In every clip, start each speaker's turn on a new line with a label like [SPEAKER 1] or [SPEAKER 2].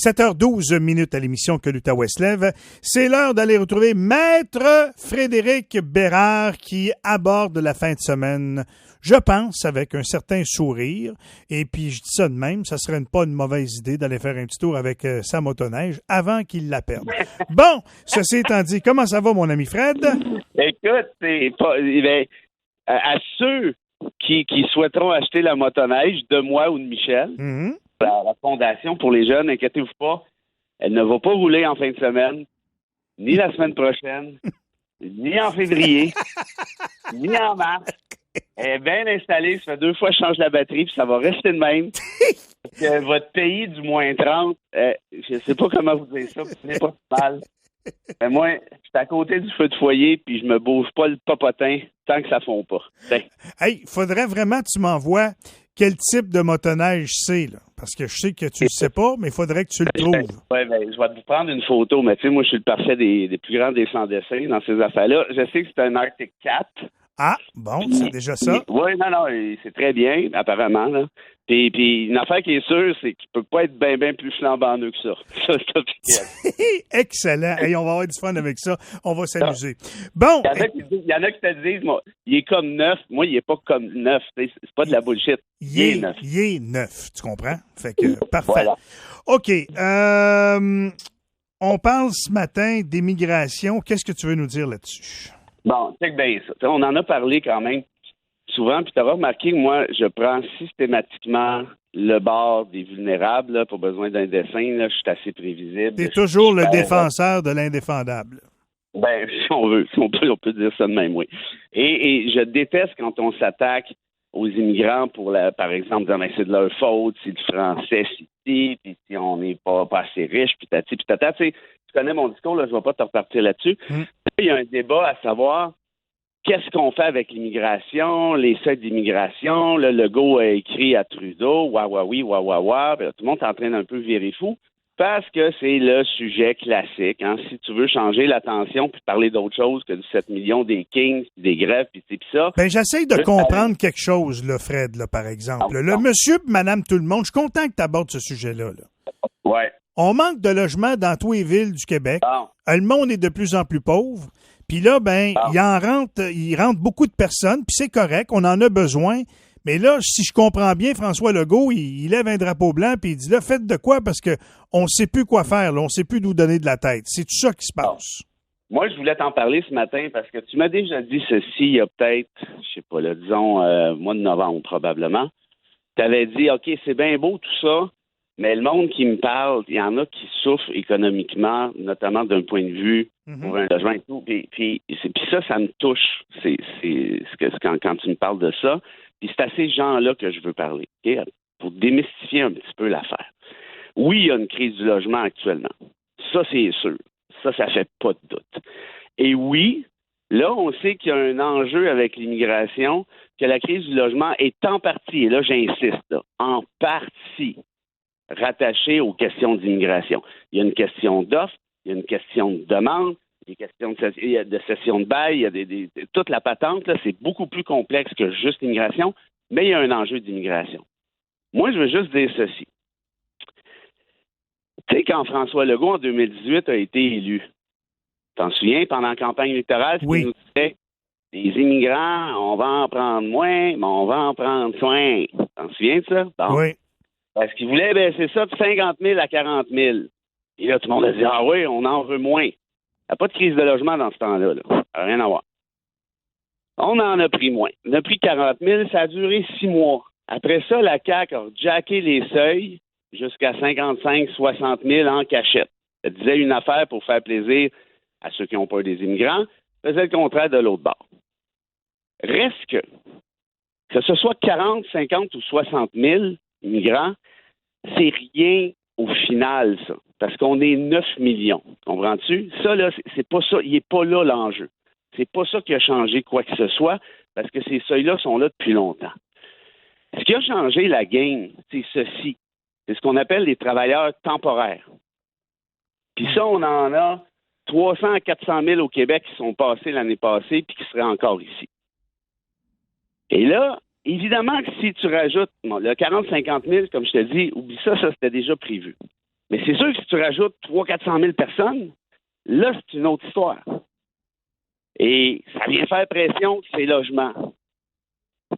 [SPEAKER 1] 7h12 minutes à l'émission Que l'Outaouais se lève. C'est l'heure d'aller retrouver Maître Frédéric Bérard qui aborde la fin de semaine, je pense, avec un certain sourire. Et puis, je dis ça de même, ça serait pas une mauvaise idée d'aller faire un petit tour avec sa motoneige avant qu'il la perde. Bon, ceci étant dit, comment ça va, mon ami Fred?
[SPEAKER 2] Écoute, c'est pas... à ceux qui souhaiteront acheter la motoneige de moi ou de Michel, la Fondation pour les jeunes, inquiétez-vous pas, elle ne va pas rouler en fin de semaine, ni la semaine prochaine, ni en février, ni en mars. Elle est bien installée, ça fait 2 fois que je change la batterie, puis ça va rester de même. Parce que votre pays du moins 30, je sais pas comment vous dire ça, c'est pas mal. Mais moi, je suis à côté du feu de foyer, puis je me bouge pas le popotin tant que ça fond pas. Ben.
[SPEAKER 1] Hey, faudrait vraiment que tu m'envoies quel type de motoneige c'est, là. Parce que je sais que tu le sais pas, mais il faudrait que tu le trouves.
[SPEAKER 2] Oui, je vais vous prendre une photo, mais tu sais, moi, je suis le parfait des plus grands des sans-dessins dans ces affaires-là. Je sais que c'est un Arctic 4.
[SPEAKER 1] Ah, bon, c'est déjà ça.
[SPEAKER 2] Oui, non, c'est très bien, apparemment, là. Puis une affaire qui est sûre, c'est qu'il peut pas être bien plus flambant que ça. Ça, c'est officiel.
[SPEAKER 1] Excellent. Hey, on va avoir du fun avec ça. On va s'amuser. Bon.
[SPEAKER 2] Il y en a qui te disent, moi, il est comme neuf. Moi, il est pas comme neuf. C'est pas de la bullshit. Il est neuf.
[SPEAKER 1] Il est neuf, tu comprends? Fait que, parfait.
[SPEAKER 2] Voilà.
[SPEAKER 1] OK. On parle ce matin d'immigration. Qu'est-ce que tu veux nous dire là-dessus?
[SPEAKER 2] Bon, check bien ça. On en a parlé quand même souvent, puis tu auras remarqué que moi, je prends systématiquement le bord des vulnérables, là, pour besoin d'un dessin, là, je suis assez prévisible.
[SPEAKER 1] Tu es toujours le défenseur de l'indéfendable.
[SPEAKER 2] Ben, si on veut, on peut dire ça de même, oui. Et je déteste quand on s'attaque aux immigrants pour, par exemple, dire, c'est de leur faute, si le français, puis si on n'est pas assez riche, puis tati, puis tata, tu sais, tu connais mon discours, là, je ne vais pas te repartir là-dessus. Il y a un débat à savoir qu'est-ce qu'on fait avec l'immigration, les seuils d'immigration. Le Legault a écrit à Trudeau, oui, tout le monde est en train d'un peu virer fou parce que c'est le sujet classique. Hein. Si tu veux changer l'attention puis parler d'autre chose que du 7 millions des Kings, des grèves, puis ça.
[SPEAKER 1] Ben, j'essaie de comprendre quelque chose, là, Fred, là, par exemple. Le monsieur et madame tout le monde, je suis content que tu abordes ce sujet-là. Là.
[SPEAKER 2] Ouais.
[SPEAKER 1] On manque de logements dans tous les villes du Québec. Le monde est de plus en plus pauvre. Puis là, il rentre beaucoup de personnes, puis c'est correct, on en a besoin. Mais là, si je comprends bien, François Legault, il lève un drapeau blanc, puis il dit là, faites de quoi? Parce que on ne sait plus quoi faire, là, on ne sait plus d'où donner de la tête. C'est tout ça qui se passe.
[SPEAKER 2] Moi, je voulais t'en parler ce matin parce que tu m'as déjà dit ceci il y a peut-être, je sais pas, là, disons, mois de novembre probablement. Tu avais dit, OK, c'est bien beau tout ça, mais le monde qui me parle, il y en a qui souffrent économiquement, notamment d'un point de vue pour un logement et tout. Puis ça me touche. C'est quand tu me parles de ça. Puis c'est à ces gens-là que je veux parler, okay? Pour démystifier un petit peu l'affaire. Oui, il y a une crise du logement actuellement. Ça, c'est sûr. Ça fait pas de doute. Et oui, là, on sait qu'il y a un enjeu avec l'immigration, que la crise du logement est en partie, et là, j'insiste, là, en partie rattachée aux questions d'immigration. Il y a une question d'offre, il y a une question de demande, il y a des questions de cession de bail, il y a toute la patente, là, c'est beaucoup plus complexe que juste l'immigration, mais il y a un enjeu d'immigration. Moi, je veux juste dire ceci. Tu sais, quand François Legault, en 2018, a été élu, t'en souviens, pendant la campagne électorale, ce qu'il nous disait, les immigrants, on va en prendre moins, mais on va en prendre soin. T'en souviens de ça? Bon.
[SPEAKER 1] Oui.
[SPEAKER 2] Parce qu'il voulait baisser ça de 50 000 à 40 000. Et là, tout le monde a dit, ah oui, on en veut moins. Il n'y a pas de crise de logement dans ce temps-là. Là. Ça n'a rien à voir. On en a pris moins. On a pris 40 000, ça a duré 6 mois. Après ça, la CAQ a jacké les seuils jusqu'à 55 000, 60 000 en cachette. Elle disait une affaire pour faire plaisir à ceux qui ont peur des immigrants, faisait le contraire de l'autre bord. Reste que ce soit 40, 50 ou 60 000 immigrants, c'est rien au final, ça. Parce qu'on est 9 millions. Comprends-tu? Ça, là, c'est pas ça. Il n'est pas là l'enjeu. C'est pas ça qui a changé quoi que ce soit, parce que ces seuils-là sont là depuis longtemps. Ce qui a changé la game, c'est ceci. C'est ce qu'on appelle les travailleurs temporaires. Puis ça, on en a 300 à 400 000 au Québec qui sont passés l'année passée puis qui seraient encore ici. Et là, évidemment que si tu rajoutes le 40-50 000, comme je te dis, oublie ça, ça c'était déjà prévu. Mais c'est sûr que si tu rajoutes 300 000 400 000 personnes, là, c'est une autre histoire. Et ça vient faire pression sur ces logements.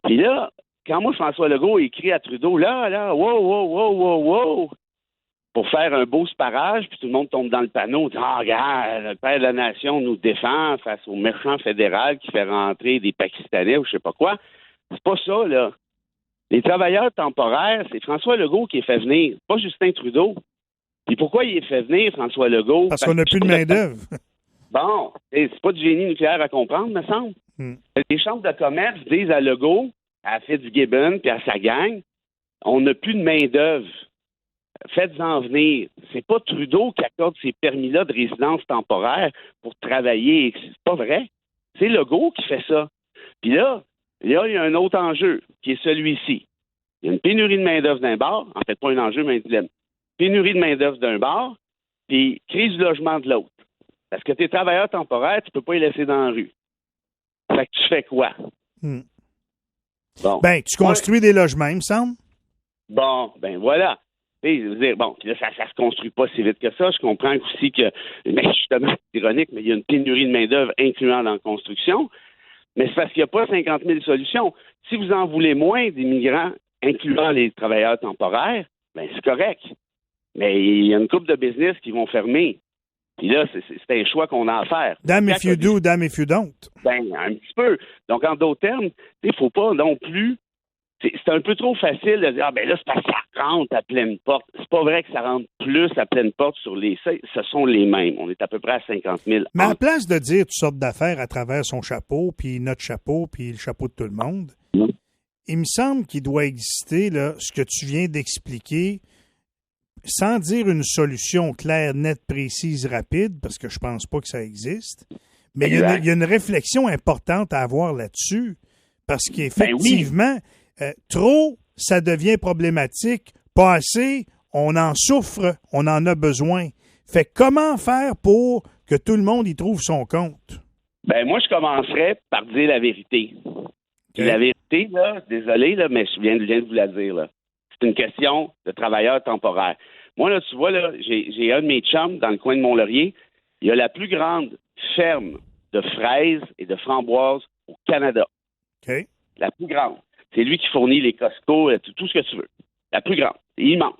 [SPEAKER 2] Puis là, quand moi, François Legault écrit à Trudeau, là, wow, pour faire un beau sparage, puis tout le monde tombe dans le panneau, dit, regarde, le père de la nation nous défend face au méchant fédéral qui fait rentrer des Pakistanais ou je sais pas quoi. C'est pas ça, là. Les travailleurs temporaires, c'est François Legault qui les fait venir, pas Justin Trudeau. Puis pourquoi il les fait venir, François Legault?
[SPEAKER 1] Parce qu'on n'a plus de main-d'œuvre.
[SPEAKER 2] Bon, c'est pas du génie nucléaire à comprendre, me semble. Les chambres de commerce disent à Legault, à Fitzgibbon puis à sa gang, on n'a plus de main-d'œuvre. Faites-en venir. C'est pas Trudeau qui accorde ces permis-là de résidence temporaire pour travailler. C'est pas vrai. C'est Legault qui fait ça. Puis là, il y a un autre enjeu qui est celui-ci. Il y a une pénurie de main-d'œuvre d'un bar. En fait, pas un enjeu, mais un dilemme. Pénurie de main-d'œuvre d'un bar, puis crise du logement de l'autre. Parce que tes travailleurs temporaires, tu peux pas les laisser dans la rue. Fait que tu fais quoi?
[SPEAKER 1] Bon. Ben, tu construis des logements, il me semble.
[SPEAKER 2] Bon, ben voilà. Et, je veux dire, bon, puis là, ça se construit pas si vite que ça. Je comprends aussi que, mais justement, c'est ironique, mais il y a une pénurie de main-d'œuvre incluant dans la construction. Mais c'est parce qu'il n'y a pas 50 000 solutions. Si vous en voulez moins d'immigrants, incluant les travailleurs temporaires, ben c'est correct. Mais il y a une couple de business qui vont fermer. Puis là, c'est un choix qu'on a à faire.
[SPEAKER 1] Damn if you do, damn if you don't.
[SPEAKER 2] Ben, un petit peu. Donc, en d'autres termes, il ne faut pas non plus... C'est un peu trop facile de dire, ben là, c'est parce que ça rentre à pleine porte. C'est pas vrai que ça rentre plus à pleine porte sur les sites. Ce sont les mêmes. On est à peu près à 50 000.
[SPEAKER 1] Mais à la place de dire toutes sortes d'affaires à travers son chapeau, puis notre chapeau, puis le chapeau de tout le monde, il me semble qu'il doit exister, là, ce que tu viens d'expliquer, sans dire une solution claire, nette, précise, rapide, parce que je pense pas que ça existe, mais il y a une réflexion importante à avoir là-dessus, parce qu'effectivement, trop, ça devient problématique. Pas assez, on en souffre, on en a besoin. Fait comment faire pour que tout le monde y trouve son compte?
[SPEAKER 2] Ben moi, je commencerais par dire la vérité. Okay. La vérité, là, désolé, là, mais je viens de vous la dire, là. C'est une question de travailleurs temporaires. Moi, là, tu vois, là, j'ai un de mes chums dans le coin de Mont-Laurier. Il y a la plus grande ferme de fraises et de framboises au Canada.
[SPEAKER 1] Okay.
[SPEAKER 2] La plus grande. C'est lui qui fournit les Costco, tout ce que tu veux. La plus grande. C'est immense.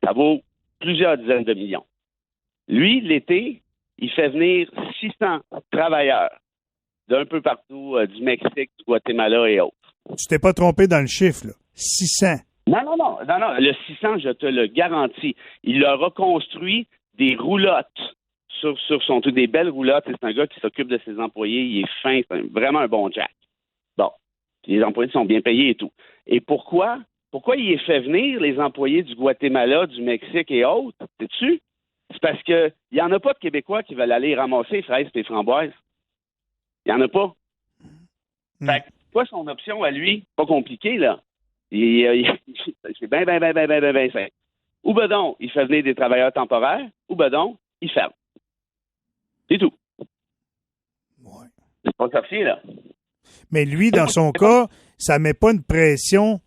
[SPEAKER 2] Ça vaut plusieurs dizaines de millions. Lui, l'été, il fait venir 600 travailleurs d'un peu partout, du Mexique, du Guatemala et autres.
[SPEAKER 1] Tu t'es pas trompé dans le chiffre, là. 600.
[SPEAKER 2] Non. Le 600, je te le garantis. Il a reconstruit des roulottes sur son truc, des belles roulottes. C'est un gars qui s'occupe de ses employés. Il est fin. C'est vraiment un bon Jack. Bon. Les employés sont bien payés et tout. Et pourquoi? Pourquoi il fait venir les employés du Guatemala, du Mexique et autres? Sais-tu? C'est parce qu'il n'y en a pas de Québécois qui veulent aller ramasser les fraises et les framboises. Il n'y en a pas. Fait que, quoi son option à lui? Pas compliqué, là. C'est bien simple. Ou ben donc, il fait venir des travailleurs temporaires, ou ben donc, il ferme. C'est tout.
[SPEAKER 1] Ouais.
[SPEAKER 2] C'est pas sorcier, là.
[SPEAKER 1] Mais lui, dans son cas, ça met pas une pression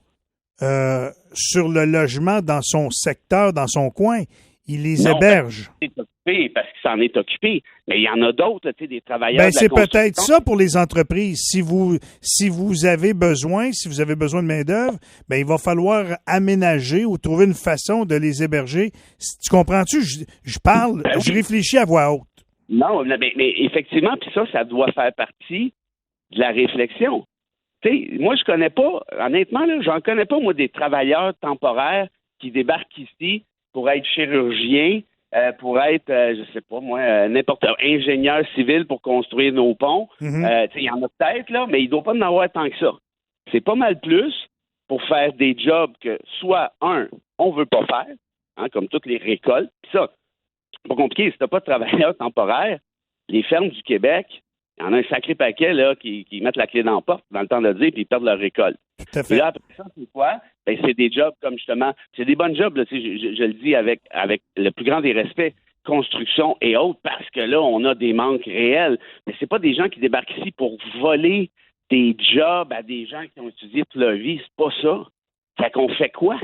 [SPEAKER 1] sur le logement dans son secteur, dans son coin. Il les héberge.
[SPEAKER 2] Parce qu'il s'en est occupé. Mais il y en a d'autres, tu sais, des travailleurs.
[SPEAKER 1] Ben, c'est peut-être ça pour les entreprises. Si vous avez besoin de main-d'œuvre, ben, il va falloir aménager ou trouver une façon de les héberger. Tu comprends-tu? Je parle, ben oui. Je réfléchis à voix haute.
[SPEAKER 2] Non, mais effectivement, puis ça doit faire partie de la réflexion. Tu sais, moi, je connais pas, honnêtement, là, j'en connais pas, moi, des travailleurs temporaires qui débarquent ici pour être chirurgiens, pour être, je sais pas moi, n'importe ingénieur civil pour construire nos ponts. Il y en a peut-être, là, mais il ne doit pas en avoir tant que ça. C'est pas mal plus pour faire des jobs que soit, on veut pas faire, hein, comme toutes les récoltes. Puis ça, c'est pas compliqué. Si t'as pas de travailleurs temporaires, les fermes du Québec, il y en a un sacré paquet là, qui mettent la clé dans la porte dans le temps de dire, puis ils perdent leur récolte.
[SPEAKER 1] Tout à fait.
[SPEAKER 2] Et là, après ça, c'est quoi? Ben, c'est des jobs comme justement, c'est des bonnes jobs, là, je le dis avec le plus grand des respects, construction et autres, parce que là, on a des manques réels. Mais c'est pas des gens qui débarquent ici pour voler des jobs à des gens qui ont étudié toute leur vie. C'est pas ça. Fait qu'on fait quoi?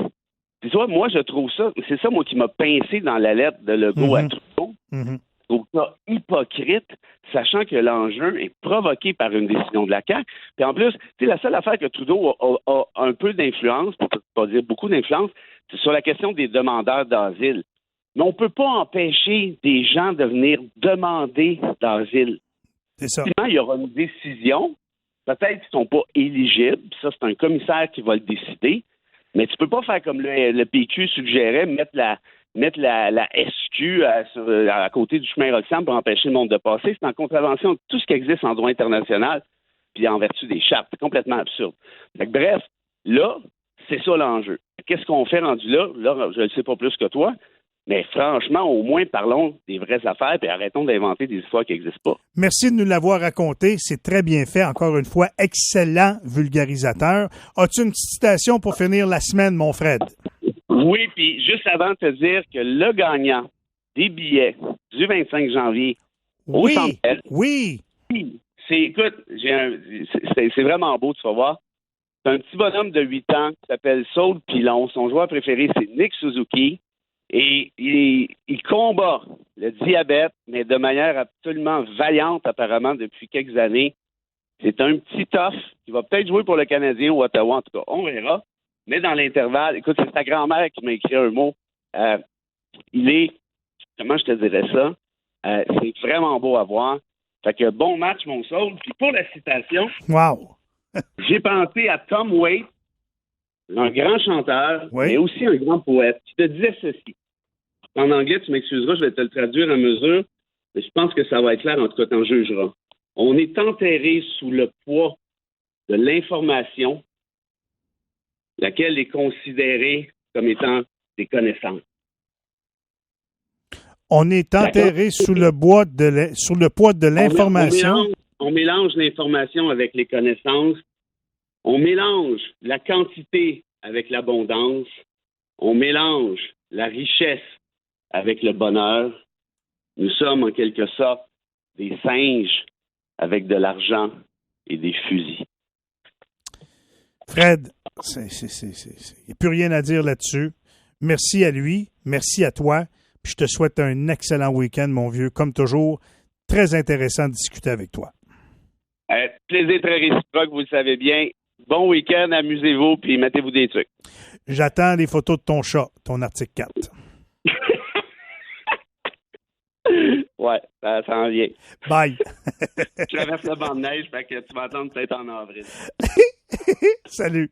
[SPEAKER 2] Tu vois, moi, je trouve ça, c'est ça, moi, qui m'a pincé dans la lettre de Legault à Trudeau.
[SPEAKER 1] Mm-hmm.
[SPEAKER 2] Je trouve ça hypocrite, sachant que l'enjeu est provoqué par une décision de la CAQ. Puis en plus, tu sais, la seule affaire que Trudeau a un peu d'influence, pour ne pas dire beaucoup d'influence, c'est sur la question des demandeurs d'asile. Mais on ne peut pas empêcher des gens de venir demander d'asile.
[SPEAKER 1] C'est ça.
[SPEAKER 2] Sinon, il y aura une décision. Peut-être qu'ils ne sont pas éligibles. Ça, c'est un commissaire qui va le décider. Mais tu ne peux pas faire comme le PQ suggérait, mettre la SQ à côté du chemin Roxham pour empêcher le monde de passer. C'est en contravention de tout ce qui existe en droit international puis en vertu des chartes. C'est complètement absurde. Donc, bref, là, c'est ça l'enjeu. Qu'est-ce qu'on fait rendu là? Là, je ne le sais pas plus que toi. Mais franchement, au moins, parlons des vraies affaires et arrêtons d'inventer des histoires qui n'existent pas.
[SPEAKER 1] Merci de nous l'avoir raconté. C'est très bien fait. Encore une fois, excellent vulgarisateur. As-tu une petite citation pour finir la semaine, mon Fred?
[SPEAKER 2] Oui, puis juste avant de te dire que le gagnant des billets du 25 janvier au Centre Bell,
[SPEAKER 1] oui.
[SPEAKER 2] Écoute, c'est vraiment beau, tu vas voir. C'est un petit bonhomme de 8 ans qui s'appelle Saul Pilon. Son joueur préféré, c'est Nick Suzuki. Et il combat le diabète, mais de manière absolument vaillante, apparemment, depuis quelques années. C'est un petit tough qui va peut-être jouer pour le Canadien ou Ottawa, en tout cas. On verra. Mais dans l'intervalle, écoute, c'est sa grand-mère qui m'a écrit un mot. Il est, comment je te dirais ça? C'est vraiment beau à voir. Fait que bon match, mon Saul. Puis pour la citation,
[SPEAKER 1] wow.
[SPEAKER 2] J'ai pensé à Tom Waits, un grand chanteur,
[SPEAKER 1] oui.
[SPEAKER 2] mais aussi un grand poète, qui te disait ceci. En anglais, tu m'excuseras, je vais te le traduire à mesure, mais je pense que ça va être clair, en tout cas, t'en jugeras. On est enterré sous le poids de l'information, laquelle est considérée comme étant des connaissances.
[SPEAKER 1] On est enterré sous le poids de l'information.
[SPEAKER 2] On mélange l'information avec les connaissances. On mélange la quantité avec l'abondance. On mélange la richesse avec le bonheur. Nous sommes en quelque sorte des singes avec de l'argent et des fusils.
[SPEAKER 1] Fred, il n'y a plus rien à dire là-dessus. Merci à lui, merci à toi. Puis je te souhaite un excellent week-end, mon vieux. Comme toujours, très intéressant de discuter avec toi.
[SPEAKER 2] Plaisir très réciproque, vous le savez bien. Bon week-end, amusez-vous, puis mettez-vous des trucs.
[SPEAKER 1] J'attends les photos de ton chat, ton article 4.
[SPEAKER 2] Ouais, ça s'en vient.
[SPEAKER 1] Bye.
[SPEAKER 2] Je traverse le banc de neige, fait que tu vas attendre peut-être en avril.
[SPEAKER 1] Salut.